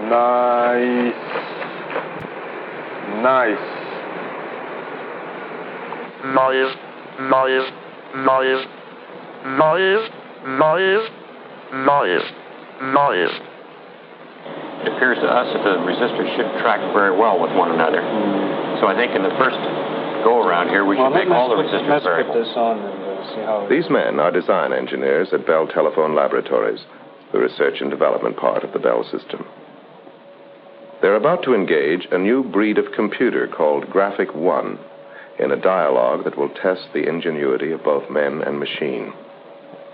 Nice. Nice. Noise, noise, noise, noise, noise, noise, noise. It appears to us that the resistors should track very well with one another. So I think in the first go-around here, we should make all the resistors variable. Let's put this on and see how it These men are design engineers at Bell Telephone Laboratories, the research and development part of the Bell system. They're about to engage a new breed of computer called Graphic 1 in a dialogue that will test the ingenuity of both men and machine.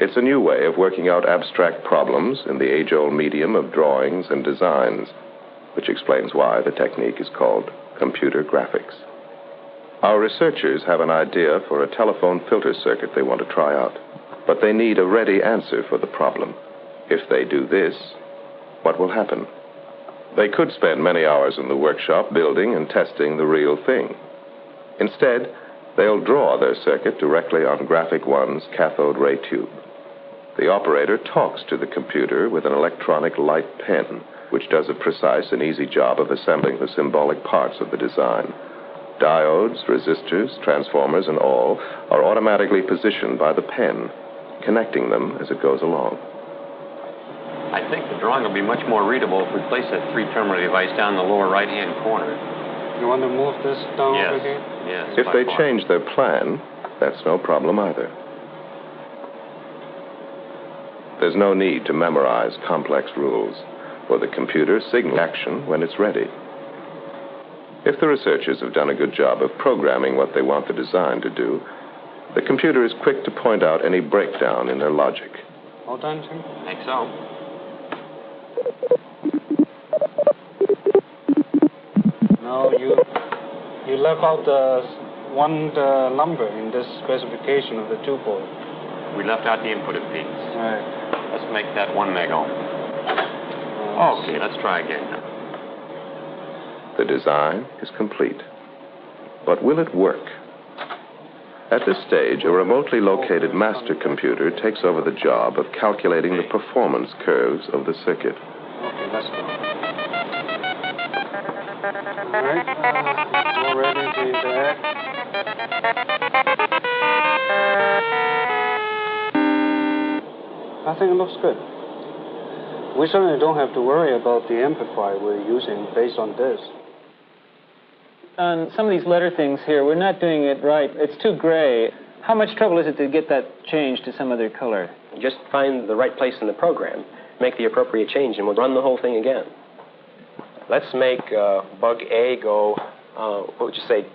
It's a new way of working out abstract problems in the age-old medium of drawings and designs, which explains why the technique is called computer graphics. Our researchers have an idea for a telephone filter circuit they want to try out, but they need a ready answer for the problem. If they do this, what will happen? They could spend many hours in the workshop building and testing the real thing. Instead, they'll draw their circuit directly on Graphic 1's cathode ray tube. The operator talks to the computer with an electronic light pen, which does a precise and easy job of assembling the symbolic parts of the design. Diodes, resistors, transformers, and all are automatically positioned by the pen, connecting them as it goes along. I think the drawing will be much more readable if we place that three-terminal device down in the lower right-hand corner. You want to move this down over here? Yes. If they change their plan, that's no problem either. There's no need to memorize complex rules, for the computer signals action when it's ready. If the researchers have done a good job of programming what they want the design to do, the computer is quick to point out any breakdown in their logic. All done, Tim? I think so. No, you left out the number in this specification of the two-port. We left out the input impedance. Right. Let's make that 1 megohm. Okay, let's try again. The design is complete. But will it work? At this stage, a remotely located master computer takes over the job of calculating the performance curves of the circuit. Okay, let's go. All right, we're ready to interact. I think it looks good. We certainly don't have to worry about the amplifier we're using based on this. On some of these letter things here, we're not doing it right. It's too gray. How much trouble is it to get that changed to some other color? Just find the right place in the program, make the appropriate change, and we'll run the whole thing again. Let's make bug A go, what would you say,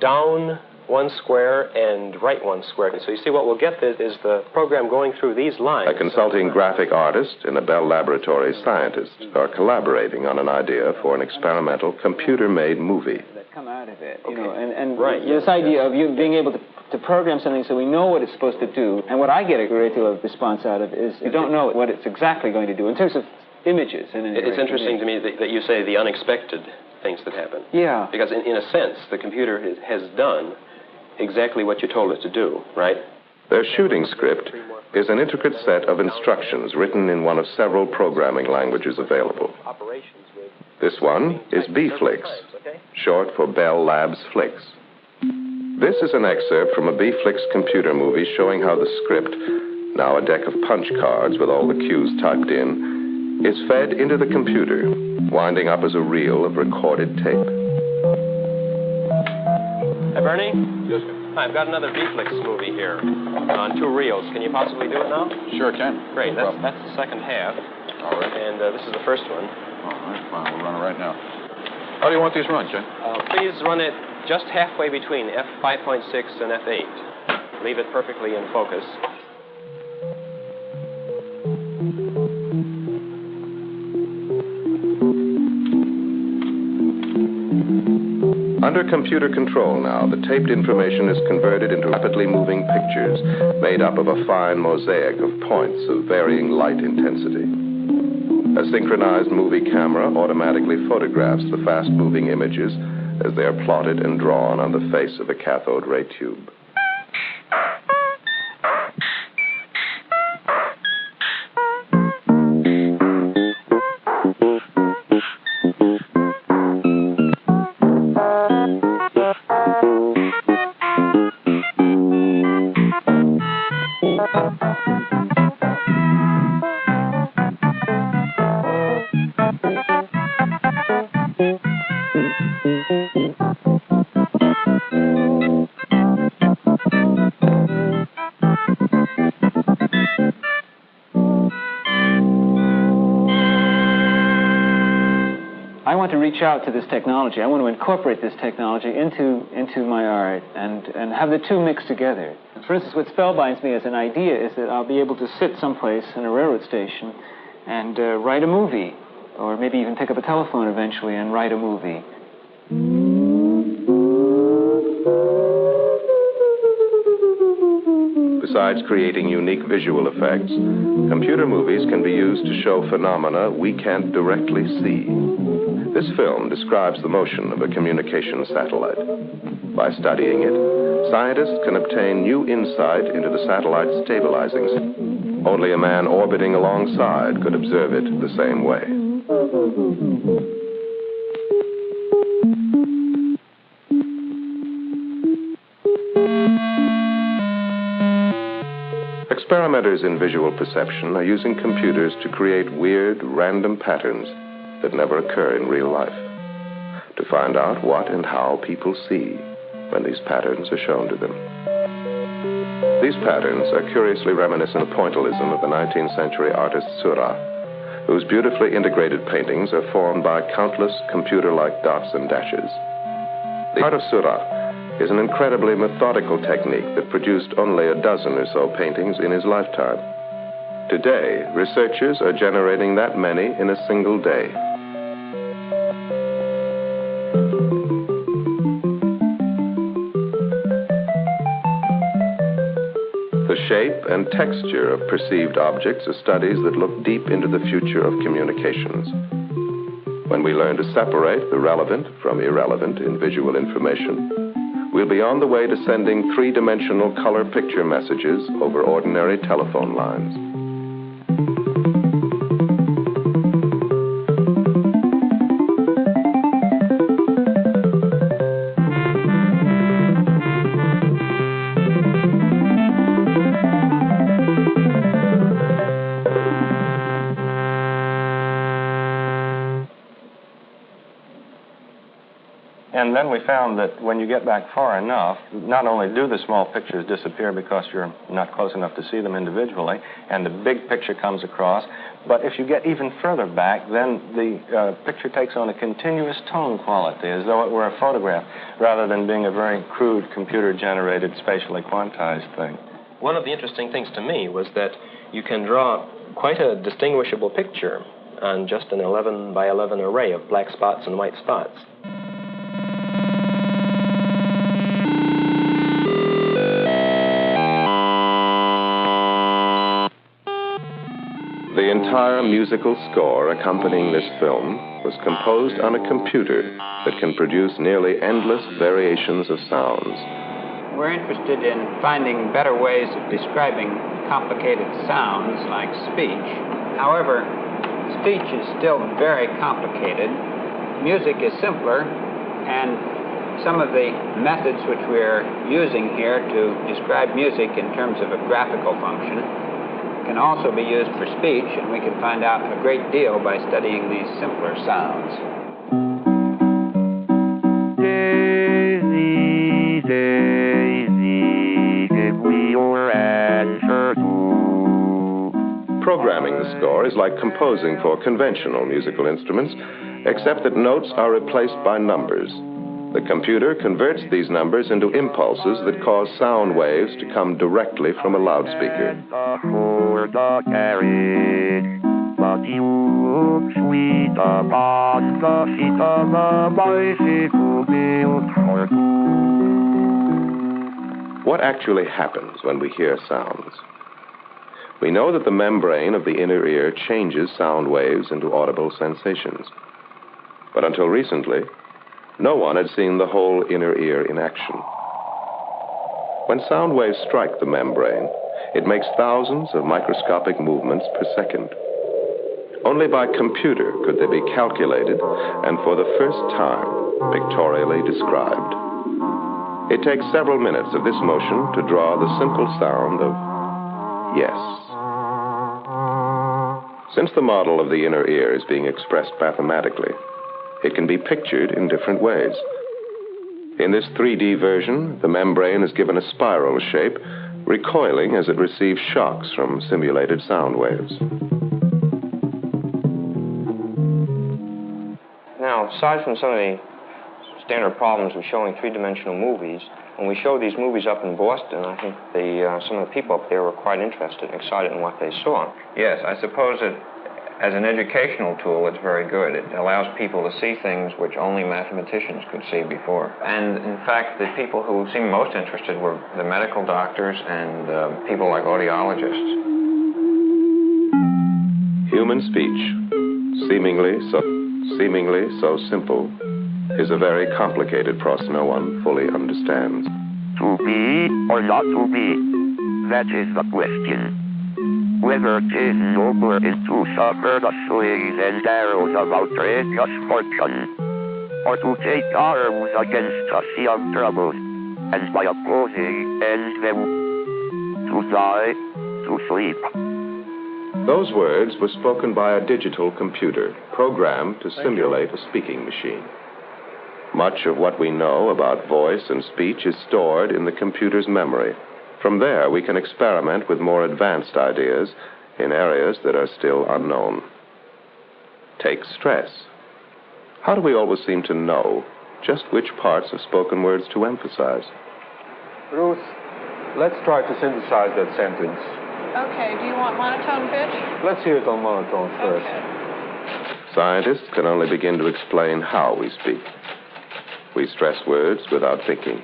down 1 square and right 1 square. So you see what we'll get is the program going through these lines. A consulting graphic artist and a Bell Laboratories scientist are collaborating on an idea for an experimental computer-made movie. That come out of it, you know, and right, this idea of you being able to program something so we know what it's supposed to do. And what I get a great deal of response out of is you don't know what it's exactly going to do in terms of images. And it's interesting to me that you say the unexpected things that happen. Yeah. Because in a sense, the computer has done exactly what you told it to do, right? Their shooting script is an intricate set of instructions written in one of several programming languages available. This one is BFlix, short for Bell Labs Flix. This is an excerpt from a BFlix computer movie showing how the script, now a deck of punch cards with all the cues typed in, is fed into the computer, winding up as a reel of recorded tape. Hi, Bernie? Yes, sir. Hi, I've got another BFlix movie here on 2 reels. Can you possibly do it now? Sure can. Great. That's the second half. All right. And this is the first one. All right, fine. We'll run it right now. How do you want these run, Jen? Please run it just halfway between F5.6 and F8. Leave it perfectly in focus. Under computer control now, the taped information is converted into rapidly moving pictures made up of a fine mosaic of points of varying light intensity. A synchronized movie camera automatically photographs the fast-moving images as they are plotted and drawn on the face of a cathode ray tube. I want to reach out to this technology. I want to incorporate this technology into my art and have the two mixed together. For instance, what spellbinds me as an idea is that I'll be able to sit someplace in a railroad station and write a movie, or maybe even pick up a telephone eventually and write a movie. Besides creating unique visual effects, computer movies can be used to show phenomena we can't directly see. This film describes the motion of a communication satellite. By studying it, scientists can obtain new insight into the satellite's stabilizing. Only a man orbiting alongside could observe it the same way. Experimenters in visual perception are using computers to create weird, random patterns that never occur in real life, to find out what and how people see when these patterns are shown to them. These patterns are curiously reminiscent of pointillism of the 19th century artist Seurat, whose beautifully integrated paintings are formed by countless computer-like dots and dashes. The art of Seurat is an incredibly methodical technique that produced only a dozen or so paintings in his lifetime. Today, researchers are generating that many in a single day. The shape and texture of perceived objects are studies that look deep into the future of communications. When we learn to separate the relevant from irrelevant in visual information, we'll be on the way to sending three-dimensional color picture messages over ordinary telephone lines. And then we found that when you get back far enough, not only do the small pictures disappear because you're not close enough to see them individually, and the big picture comes across, but if you get even further back, then the picture takes on a continuous tone quality, as though it were a photograph, rather than being a very crude computer-generated, spatially quantized thing. One of the interesting things to me was that you can draw quite a distinguishable picture on just an 11 by 11 array of black spots and white spots. The entire musical score accompanying this film was composed on a computer that can produce nearly endless variations of sounds. We're interested in finding better ways of describing complicated sounds like speech. However, speech is still very complicated. Music is simpler, and some of the methods which we're using here to describe music in terms of a graphical function can also be used for speech, and we can find out a great deal by studying these simpler sounds. Daisy, Daisy, give me your answer too. Programming the score is like composing for conventional musical instruments, except that notes are replaced by numbers. The computer converts these numbers into impulses that cause sound waves to come directly from a loudspeaker. The carriage, but you look sweet upon the seat of a bicycle built for two. What actually happens when we hear sounds? We know that the membrane of the inner ear changes sound waves into audible sensations. But until recently, no one had seen the whole inner ear in action. When sound waves strike the membrane, it makes thousands of microscopic movements per second. Only by computer could they be calculated and for the first time pictorially described. It takes several minutes of this motion to draw the simple sound of yes. Since the model of the inner ear is being expressed mathematically, it can be pictured in different ways. In this 3D version, the membrane is given a spiral shape, recoiling as it receives shocks from simulated sound waves. Now, Now, aside from some of the standard problems with showing three-dimensional movies, when we showed these movies up in Boston, I think some of the people up there were quite interested and excited in what they saw. Yes, I suppose that as an educational tool, it's very good. It allows people to see things which only mathematicians could see before. And in fact, the people who seemed most interested were the medical doctors and people like audiologists. Human speech, seemingly so simple, is a very complicated process no one fully understands. To be or not to be, that is the question. Whether 'tis nobler is to suffer the slings and arrows of outrageous fortune, or to take arms against a sea of troubles, and by opposing end them, to die, to sleep. Those words were spoken by a digital computer, programmed to simulate a speaking machine. Much of what we know about voice and speech is stored in the computer's memory. From there, we can experiment with more advanced ideas in areas that are still unknown. Take stress. How do we always seem to know just which parts of spoken words to emphasize? Ruth, let's try to synthesize that sentence. Okay, do you want monotone pitch? Let's hear it on monotone first. Okay. Scientists can only begin to explain how we speak. We stress words without thinking,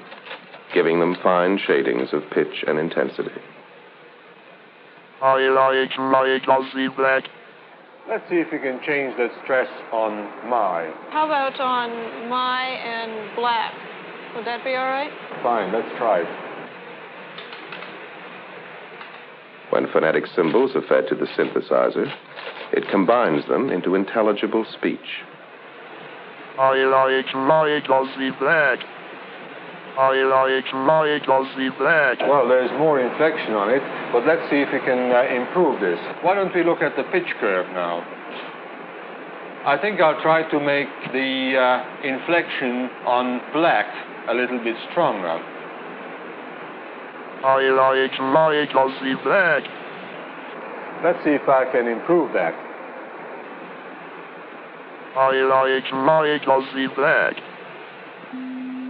giving them fine shadings of pitch and intensity. Let's see if we can change that stress on my. How about on my and black? Would that be all right? Fine, let's try it. When phonetic symbols are fed to the synthesizer, it combines them into intelligible speech. Well, there's more inflection on it, but let's see if we can improve this. Why don't we look at the pitch curve now? I think I'll try to make the inflection on black a little bit stronger. Let's see if I can improve that.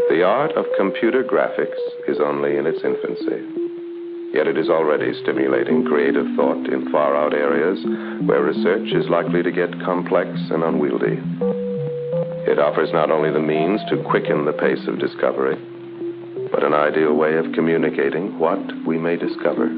The art of computer graphics is only in its infancy. Yet it is already stimulating creative thought in far-out areas where research is likely to get complex and unwieldy. It offers not only the means to quicken the pace of discovery, but an ideal way of communicating what we may discover.